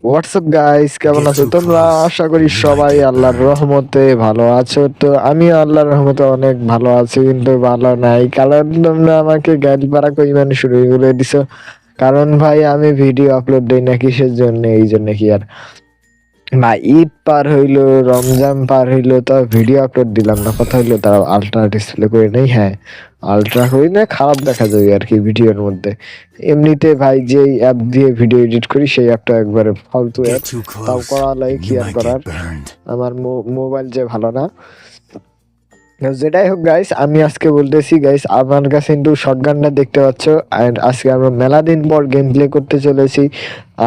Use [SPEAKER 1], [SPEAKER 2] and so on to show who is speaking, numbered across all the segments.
[SPEAKER 1] WhatsApp guys, কেমন আছো তোমরা? আশা করি সবাই আল্লাহর রহমতে ভালো আছো। তো আমি আল্লাহর রহমতে অনেক ভালো আছি, কিন্তু ভালো নাই, কারণ তোমরা আমাকে গাইড পাড়া কইমান শুরু করে দিছো। কারণ ভাই আমি ভিডিও আপলোড দেই না কিসের জন্য, এই জন্য কি আর ভাই ঈদ পার হইলো, রমজান পার হইলো, তো ভিডিও আপলোড দিলাম না। কথা হইলো তারা আলট্রা ডিসপ্লে করে নেই, হ্যাঁ আলট্রা করি না, খারাপ দেখা যায় আর কি ভিডিওর মধ্যে। এমনিতে ভাই যে অ্যাপ দিয়ে ভিডিও এডিট করি সেই অ্যাপটা একবারে ফালতু অ্যাপ, তাও করা লাগে কি আর করার। আমার মোবাইল যে ভালো না। যেটাই হোক গাইস, আমি আজকে বলতেছি গাইস, আমার কাছে কিন্তু শটগানটা দেখতে পাচ্ছ, এন্ড আজকে আমরা মেলা দিন পর গেম প্লে করতে চলেছি।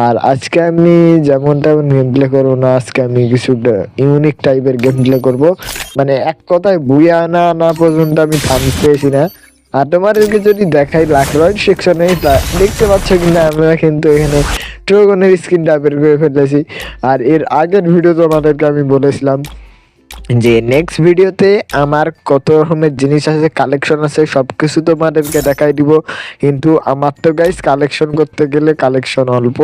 [SPEAKER 1] আর আজকে আমি যেমন তেমন গেম প্লে করবো না, আজকে আমি কিছু ইউনিক টাইপের গেম প্লে করবো। মানে এক কথায় বুয়া না না পর্যন্ত আমি থামতে পেয়েছি না। আর তোমাদেরকে যদি দেখাই লাকরয়েড সেকশনে, দেখতে পাচ্ছ কিনা আমরা কিন্তু এখানে ট্রোগনের স্কিনটা বের করে ফেলেছি। আর এর আগের ভিডিও তোমাদেরকে আমি বলেছিলাম যে নেক্সট ভিডিওতে আমার কত রকমের জিনিস আছে, কালেকশন আছে, সবকিছু তোমাদেরকে দেখাই দিব। কিন্তু আমার তো গাইস কালেকশন করতে গেলে কালেকশন অল্প,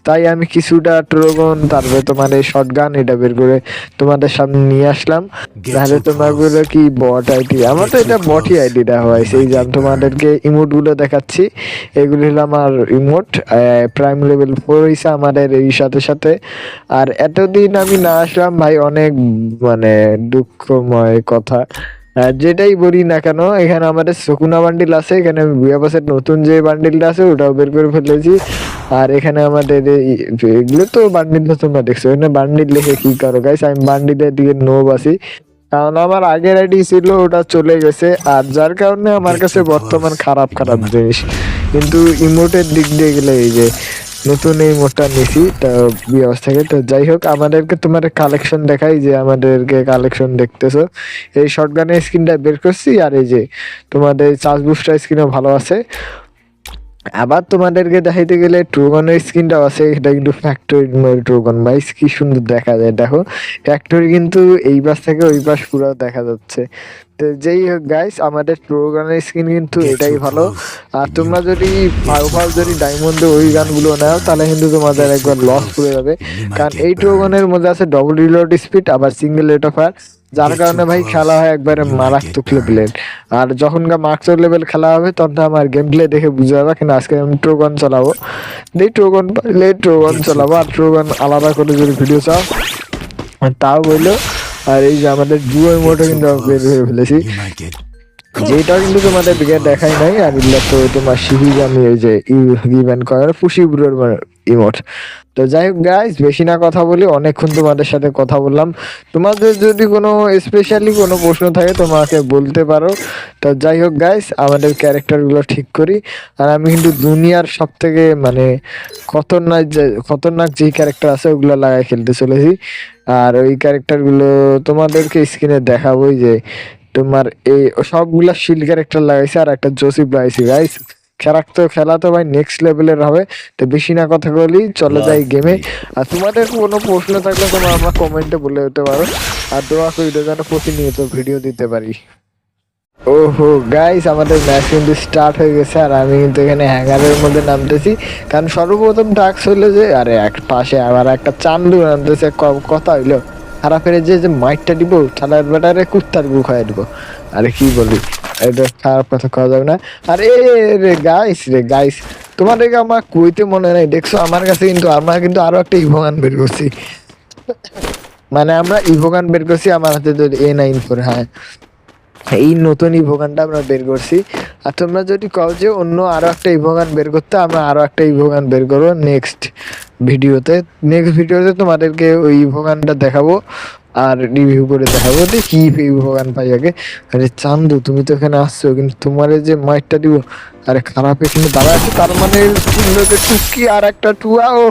[SPEAKER 1] তাই আমি কিছুটা ট্রোগন তারপরে তোমার এই শটগান এটা বের করে তোমাদের সামনে নিয়ে আসলাম। তাহলে তোমাগুলো কি বট আইডি? আমার তো এটা বটই আইডিটা হয়েছে। এই যে আমি তোমাদেরকে ইমোট গুলো দেখাচ্ছি, এগুলো হলো আমার ইমোট। প্রাইম লেভেল 4 হয়েছে আমাদের এই সাথে সাথে। আর এতদিন আমি না আসলাম ভাই, অনেক মানে দুঃখময় কথা। যেটাই বলি না কেন, এখানে আমাদের শকুনা বান্ডিল আছে, এখানে আমি বুয়া পাসের নতুন যে বান্ডিলটা আছে ওটাও বের করে ফেলেছি। আর এখানে আমাদের এগুলো তো বান্ডিল তো তোমরা দেখছো, এখানে বান্ডিল লিখে কি করো গাইস? আমি বান্ডিলের দিকে নোব আছি, কারণ আমার আগের আইডি ছিল ওটা চলে গেছে, আর যার কারণে আমার কাছে বর্তমান খারাপ খারাপ জিনিস। কিন্তু ইমোটের দিক দিয়ে গেলে এই যে নতুন এই মোটটা নিছি, তো বিয়াস থেকে। তো যাই হোক, আমাদেরকে তোমার কালেকশন দেখাই, যে আমাদেরকে কালেকশন দেখতেছো, এই শটগানের স্কিনটা বের করছি, আর এই যে তোমাদের চার্জ বুস্টার স্কিনও ভালো আছে। আবার তোমাদেরকে দেখাইতে গেলে ট্রোগনের স্কিনটাও আছে, এটা কিন্তু ফ্যাক্টরি ট্রোগন ভাই, কি সুন্দর দেখা যায় দেখো। ফ্যাক্টরি কিন্তু এই পাশ থেকে ওই পাশ পুরো দেখা যাচ্ছে। তো যেই হোক গাইস, আমাদের ট্রোগনের স্কিন কিন্তু এটাই ভালো। আর তোমরা যদি ফাউ যদি ডায়মন্ডে ওই গানগুলো নাও, তাহলে কিন্তু তোমাদের একবার লস করে যাবে। কারণ এই ট্রোগনের মধ্যে আছে ডবল রিলোড স্পিড, আবার সিঙ্গেল রেট অফ ফায়ার, যার কারণে ভাই খেলা হয় একবারে মারাত্মক লেভেলের। আর যখন মার্কসের লেভেল খেলা হবে, তখন তো আমার গেম প্লে দেখে বুঝে যাবে। কিন্তু আজকে আমি ট্রোগন চালাবো, এই ট্রোগন পাইলে ট্রোগন চালাবো। আর ট্রোগন আলাদা করে যদি ভিডিও চাও তাও বললো। আর এই যে আমাদের ডুও ইমোটও কিন্তু বের হয়ে ফেলেছি, যেটাও কিন্তু তোমাদের দিকে দেখাই নাই। আর ইল্লা তো তোমার শিবিগামি ওই যে ইভেন্ট করার ফুসি বুড়োর ইমোট। তো যাই হোক গাইস, বেশি না কথা বলি, অনেকক্ষণ তোমাদের সাথে কথা বললাম। তোমাদের যদি কোনো স্পেশালি কোনো প্রশ্ন থাকে তোমাকে বলতে পারো। তো যাই হোক গাইস, আমাদের ক্যারেক্টারগুলো ঠিক করি। আর আমি কিন্তু দুনিয়ার সব থেকে মানে খতরনাক যেই ক্যারেক্টার আছে ওগুলো লাগাই খেলতে চলেছি। আর ওই ক্যারেক্টারগুলো তোমাদেরকে স্ক্রিনে দেখাবোই, যে তোমার এই সবগুলা শিল ক্যারেক্টার লাগাইছে, আর একটা জোসিফ লাগাইছি গাইস। খেলা তো ভাই নেক্সট লেভেলের হবে। তো বেশি না কথা বলি, চলে যাই গেমে। আর তোমাদের কোনো প্রশ্ন থাকলে তোমরা আমার কমেন্টে বলে দিতে পারো। আর দোয়া করি যেন প্রতিনিয়ত ভিডিও দিতে পারি। ওহো গাইস, আমাদের ম্যাচ কিন্তু স্টার্ট হয়ে গেছে, আর আমি কিন্তু এখানে হ্যাঙ্গারের মধ্যে নামতেছি। কারণ সর্বপ্রথম টাস্ক হইলো যে, আরে এক পাশে আবার একটা চান্দু নামতেছে। কথা হইলো খারাপের যে মাইকটা দিব, ছাড়ার বেটারে কুত্তার গু খাইয়ে দিব। আরে কি বলি, এটা খারাপ কথা কওয়া যাবে না। আর এ রে গাইস, তোমাদেরকে আমার কইতে মনে নাই, দেখছো আমার কাছে কিন্তু আমরা কিন্তু আরো একটা ইভোগান বের করছি। মানে আমরা ইভোগান বের করছি, আমার হাতে তো A94, হ্যাঁ এই নতুন ইভোগানটা আমরা বের করছি। আর তোমরা যদি কও যে অন্য আরো একটা ইভোগান বের করতে, আমরা আরো একটা ইভোগান বের করবো নেক্সট ভিডিওতে তোমাদেরকে ওই ইভোগানটা দেখাবো, আর রিভিউ করে দেখাবো যে কি ইভোগান পাই আগে। আরে চান্দু, তুমি তো এখানে আসছো, কিন্তু তোমার যে মাইকটা দিব, আরে খারাপ এখানে দাঁড়া আছে, তার মানে টুকি আর একটা টুয়া। ও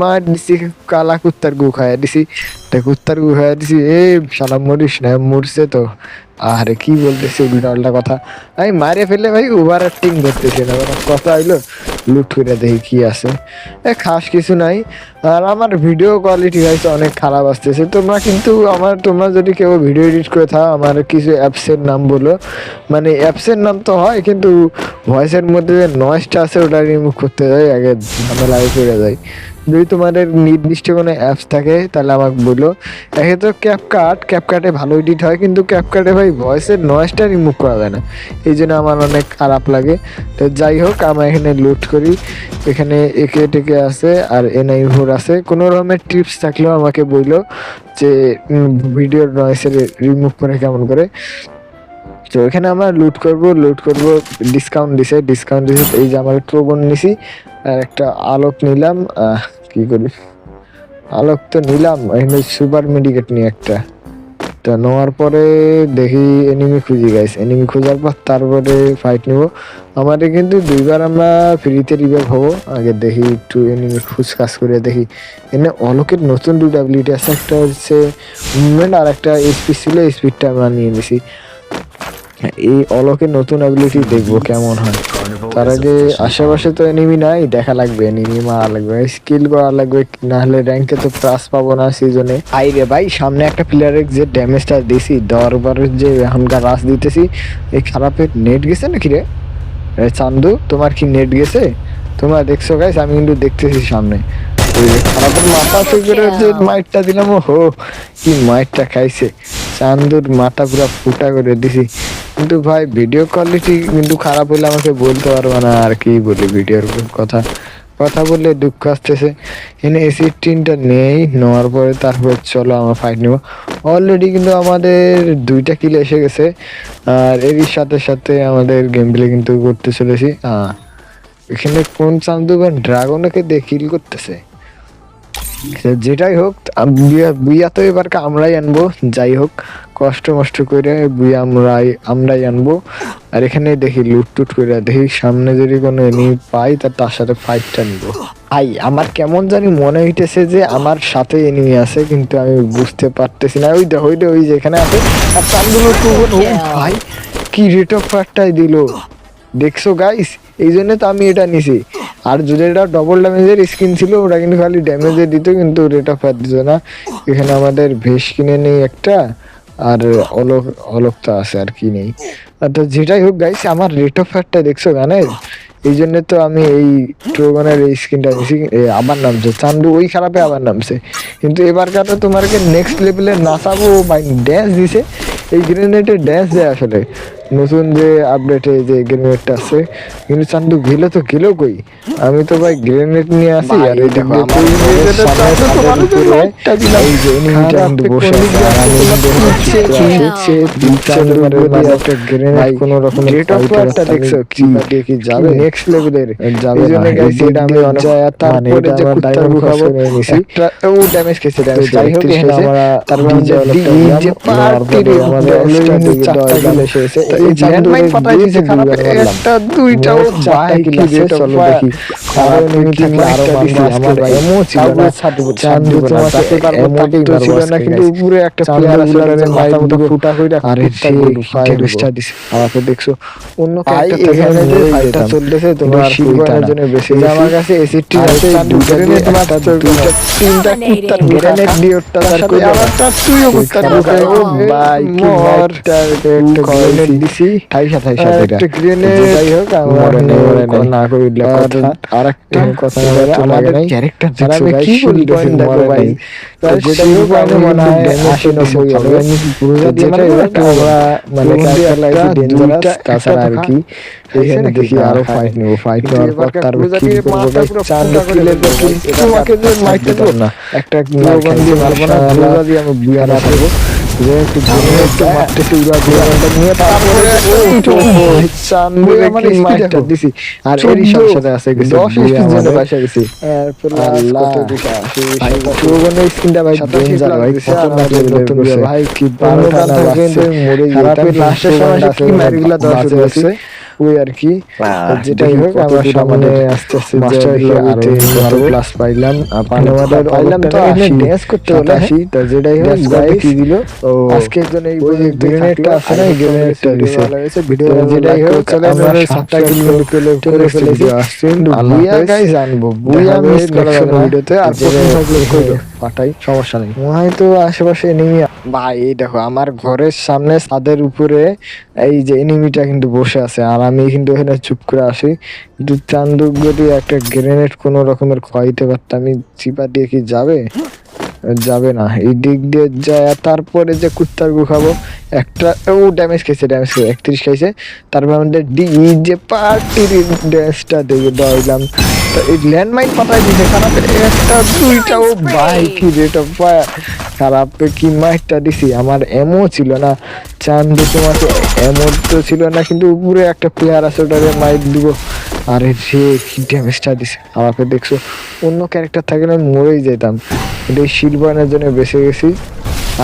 [SPEAKER 1] মার দিছি, কালা কুত্তার গু খাইয়া দিছি, কুত্তার গু খাইয়া দিছি। এ শালা মরিস না, মরছে তো। আরে কি বলতেছি উল্টা পাল্টা কথা, আমি মারে ফেলে ভাই ওভার অ্যাক্টিং করতেছি না। কথা হইলো লুট করে দেখি কি আছে, খাস কিছু নাই। আর আমার ভিডিও কোয়ালিটি হয়েছে অনেক খারাপ আসতেছে। তোমরা যদি কেউ ভিডিও এডিট করে থাকো, আমার কিছু অ্যাপসের নাম বলো। মানে অ্যাপসের নাম তো হয়, কিন্তু ভয়েসের মধ্যে যে নয়েজটা আছে ওটা রিমুভ করতে যাই, আগে ঝামেলায় পড়ে যায়। যদি তোমাদের নির্দিষ্ট কোনো অ্যাপস থাকে তাহলে আমাকে বলো। একে তো ক্যাপকাটে ভালো এডিট হয়, কিন্তু ক্যাপকাটে ভাই ভয়েসের নয়েজটা রিমুভ করা যায় না, এই জন্য আমার অনেক খারাপ লাগে। তো যাই হোক, আমরা এখানে লুট করি, এখানে একে টেকে আছে আর এনআই4 আছে। কোনো রকমের টিপস থাকলেও আমাকে বললো যে ভিডিওর নয়েসের রিমুভ করে কেমন করে। তো এখানে আমরা লুট করব ডিসকাউন্ট দিছে। এই যে আমার ট্রোবন নিছি আর একটা আলোক নিলাম। কি করি, আলোক তো নিলাম, এখানে সুপার মেডিকেট নিয়ে একটা। তা নেওয়ার পরে দেখি এনিমি খুঁজি গাইস, এনিমি খোঁজার পর তারপরে ফাইট নিব। আমাদের কিন্তু 2বার আমরা ফ্রিতে রিভাইভ হবো। আগে দেখি একটু এনিমি খুঁজকাজ করে দেখি। এনে অলোকের নতুন 2 অ্যাবিলিটি আছে, একটা হচ্ছে মুভমেন্ট আর একটা স্পিড ছিল, স্পিডটা আমরা নিয়ে নিছি। এই অলোকের নতুন অ্যাবিলিটি দেখবো কেমন হয়। তার আগে আশেপাশে তো এনিমি নাই, দেখা লাগবে, এনিমি মারা লাগবে, স্কিল করা লাগবে, না হলে র্যাঙ্কে তো প্রাস পাবো না সিজনে। আই রে ভাই, সামনে একটা প্লেয়ারের যে ড্যামেজটা দিছি, দেওয়ার পরে যে এখনকার রাশ দিতেছি, এই খারাপের নেট গেছে নাকি রে? চান্দু, তোমার কি নেট গেছে? তোমরা দেখছো গাইস? আমি কিন্তু দেখতেছি সামনে খারাপের মাথা থেকে যে মাইটটা দিলাম, ও হো কি মাইটটা খাইছে। চান্দুর মাথা পুরো ফুটা করে দিছি। কিন্তু ভাই ভিডিও কোয়ালিটি কিন্তু খারাপ হলে আমাকে বলতে পারবো না, আর কি বলি ভিডিওর কথা বললে দুঃখ আসতেছে। এনে এসি-18টা নেই, নেওয়ার পরে তারপর চলো আমরা ফাইট নেব। অলরেডি কিন্তু আমাদের 2টা কিল এসে গেছে, আর এরই সাথে সাথে আমাদের গেম প্লে কিন্তু করতে চলেছি। এখানে কোন চান্দু ড্রাগনকে দিয়ে কিল করতেছে। যেটাই হোক, বুইয়া তো এবার আমরাই আনবো। যাই হোক, কষ্ট মষ্ট করে বুইয়া আমরাই আনবো। আর এখানে দেখি লুট করে দেখি সামনে যদি কোনো এনিমি পাই তার সাথে ফাইটটা নিব। ভাই আমার কেমন জানি মনে হইতেছে যে আমার সাথে এনিমি আছে, কিন্তু আমি বুঝতে পারতেছি না। ওই দেখো ওই যে এখানে আছে, আর চান্দুলো ভাই কি রেট অফ ফায়ারটাই দিল, দেখছো গাইস? এই জন্য তো আমি এটা নিছি। আর যদি এটা ডবল ড্যামেজের স্কিন ছিল, ওটা কিন্তু খালি ড্যামেজে দিত, কিন্তু রেট অফ ফায়ার দিত না। এখানে আমাদের ভেস কিনে নেই একটা, আর অলোক তো আছে, আর কি নেই। তো যেটাই হোক গাইস, আমার রেট অফ ফায়ারটা দেখছো গানের, এই জন্য তো আমি এই ট্রোগনের এই স্কিনটা নিছি। আবার নামছে চান্দু, ওই খারাপে আবার নামছে। কিন্তু এবার কাটা তোমাকে নেক্সট লেভেলে নাচাবো ভাই, ড্যান্স দিছে। এই গ্রেনেডের ড্যান্স দেয় আসলে নতুন যে আপডেটে যে গ্রেনেডটা আছে। কিন্তু চান্দু গেলে তো গেল কই, আমি তো ভাই গ্রেনেড নিয়ে আসি। আর এই দেখো আমার এই যে এনিমিটা কিন্তু বসে আছে, আর আমি একটা গ্রেনেড কোনো রকম ফাইটারটা দেখছো কি দিয়ে কি যাবে নেক্সট লেভেলের যাবে না। গাইস এটা আমি অনেক তারপরে যে কুত্তার খাবো একটা ও ড্যামেজ খেয়েছে, ড্যামেজ। যাই হোক এখানে আমরা তারপরে যে পার্টির আমাদের অলরেডি 4টা কিল এসেছে। এই ল্যান্ডমাইন পাতাই দিয়েছে খারাপ, একটা দুইটাও ভাই কি রেট অফ ফায়ার। কারণ এমনি থাকলে আরো দিছি, আমার এমও ছিল না, চান্দু তোমাকে এমোটি ছিল না, কিন্তু উপরে একটা প্লেয়ার আছে মাথা মতো ফুটা কইরা, আরে ফায়ার স্টার দিছে আমাকে। দেখছো অন্য ক্যারেক্টার এখানে যে ফাইটটা চলতেছে, তোমার শিবগণের জন্য বেশি আমার কাছে এসিটি আছে, গ্রেনেড মাত্র দুইটা তিনটা কুত্তার গ্রেনেড দিয়ে অত্যাচার করে আবারটা তুইও কুত্তার মুখে। ও ভাই কি মারটার একটা গ্রেনেড দিছি, ঠাইসা এটা একটা গ্রেনেড। যাই হোক আমরা না করি কথা, আরেকটা কথা আমাদের ক্যারেক্টার দেখছো ভাই, কি বলতেছি দেখো ভাই, যেটা উপরে মনে হয় 80-90 হবে। যেটা আমরা মানে ক্যারেক্টার লাইফে ডেঞ্জারাস, তাছাড়া আর কি এখানে দেখি আরো ফাইট নেব। ফাইট নেওয়ার পর তারপর কি করব, চান্দু কিলের কিল তোমাকে যে মাইতে দেব না, একটা গ্লোবাল দিয়ে মারবো না, গ্লোবাল দিয়ে আমি বুয়া না পাবো। যে একটু ধানে একটু মারতেছি উড়া গ্লোবালটা নিয়ে, তারপরে চান্দু আমার মাইটটা দিছি। আর এরই সাথে আছে কিছু 10 স্পিন জন্য বাইসা গেছি। আল্লাহ কত দিশা সেই গ্লোবালের স্কিনটা ভাই ডেঞ্জার ভাই, কত লেভেলের নতুন ভাই কি 12টা না কিন্তু মরে যেতাম। লাস্টের সময় কি মারিগুলা 10 হয়েছে ওই আর কি। যেটাই হোক আমরা সামনে আস্তে আস্তে মাস্টার আরো ক্লাস পাইলাম, আমাদের পাইলাম তো এখানে ড্যান্স করতে হলো আসি। তো যেটাই হোক গাইস কি দিল আজকের জন্য এই গ্রেনেডটা আছে না, এই গ্রেনেডটা দিছে ভিডিও। যেটাই হোক আমরা 7টা কিল করে ফেলেছি। বুইয়া গাইস জানবো, বুইয়া মিস করা যাবে না ভিডিওতে। আর প্রথম থাকলে কইলো ফাটাই, সমস্যা নেই। হয়তো আশেপাশে এনিমি। ভাই এই দেখো আমার ঘরের সামনে ছাদের উপরে এই যে এনিমিটা কিন্তু বসে আছে, আর আমি কিন্তু এখানে চুপ করে আসি। কিন্তু চান্দুক যদি একটা গ্রেনেড কোনো রকমের খাইতে পারতাম, আমি চিপা দিয়ে কি যাবে? যাবে না। এই দিক দিয়ে যায়, তারপরে যে কুত্তার গু খাবো একটা। ও ড্যামেজ খাইছে, 31 খাইছে। তারপর আমাদের ডি যে পার্টির ড্যামেজটা দেখে দইলাম। তো এই ল্যান্ডমাইন পাঠাই দিছে খারাপ একটা দুইটা। ও ভাই কি রেট অফ ফায়ার! খারাপে কি মাইটটা দিছি, আমার এমও ছিল না। চান্দু তোমাকে এমও তো ছিল না, কিন্তু উপরে একটা প্লেয়ার আছে, ওটারে মাইট দিব। আরে রে কি ড্যামেজটা দিছে আমাকে, দেখছো? অন্য ক্যারেক্টার থাকলে আমি মরেই যেতাম, কিন্তু এই শিলবানের জন্য বেঁচে গেছি।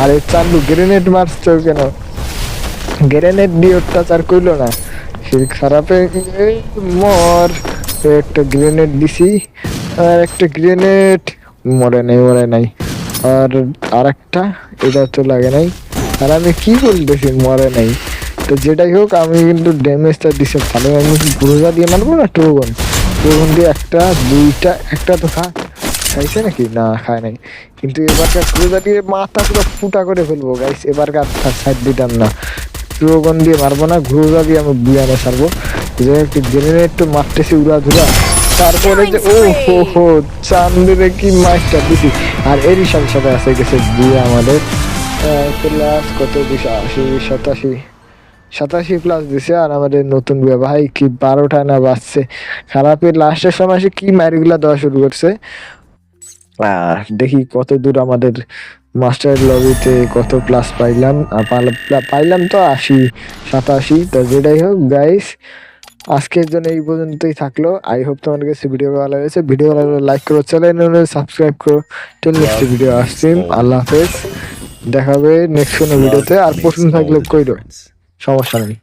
[SPEAKER 1] আর এই চান্দু গ্রেনেড মারছো কেন? গ্রেনেড দিয়ে অত্যাচার করলো না সে খারাপে। এই মর! একটা গ্রেনেড দিছি, আর একটা গ্রেনেড। মরে নাই, মরে নাই। আর আরেকটা, এটা তো লাগে নাই। আর আমি কি বলতেছি মরে নাই? তো যেটাই হোক, আমি কিন্তু ড্যামেজটা দিছে ভালো। আমি গ্রোজা দিয়ে মারবো না ট্রোগন? ট্রোগন দিয়ে একটা দুইটা, একটা তো খাইছে নাকি? না খায় নাই। কিন্তু এবারকার গ্রোজা দিয়ে মাথা পুরো ফুটা করে ফেলবো গাইস। এবারকার সাইড দিতাম না, ট্রোগন দিয়ে মারবো না, গ্রোজা দিয়ে আমি বুয়ানে ছাড়বো। যে একটু গ্রেনেড তো মারতেছি উড়া ধুরা। তারপরে যে ও হো হো চান্দিরে কি মাইকটা দিছি। আর এরই সাথে সাথে আসে গেছে দিয়ে আমাদের প্লাস কত 87 প্লাস দিছে। আর আমাদের নতুন বিয়ে ভাই কি 12টা না বাজছে। খারাপের লাস্টের সময় সে কি মারিগুলা দেওয়া শুরু করছে। দেখি কত দূর আমাদের মাস্টার লবিতে কত প্লাস পাইলাম। পাইলাম তো 87। তো যেটাই হোক গাইস, আজকের জন্য এই পর্যন্তই থাকলো। আই হোপ তোমার কাছে ভিডিও ভালো লেগেছে। ভিডিও ভালো লাগলে লাইক করো, চ্যানেল সাবস্ক্রাইব করো। টেল নেক্সট ভিডিও আসছি। আল্লাহ হাফেজ, দেখা হবে নেক্সট কোনো ভিডিওতে। আর পছন্দ থাকলে কইরো, সমস্যা নেই।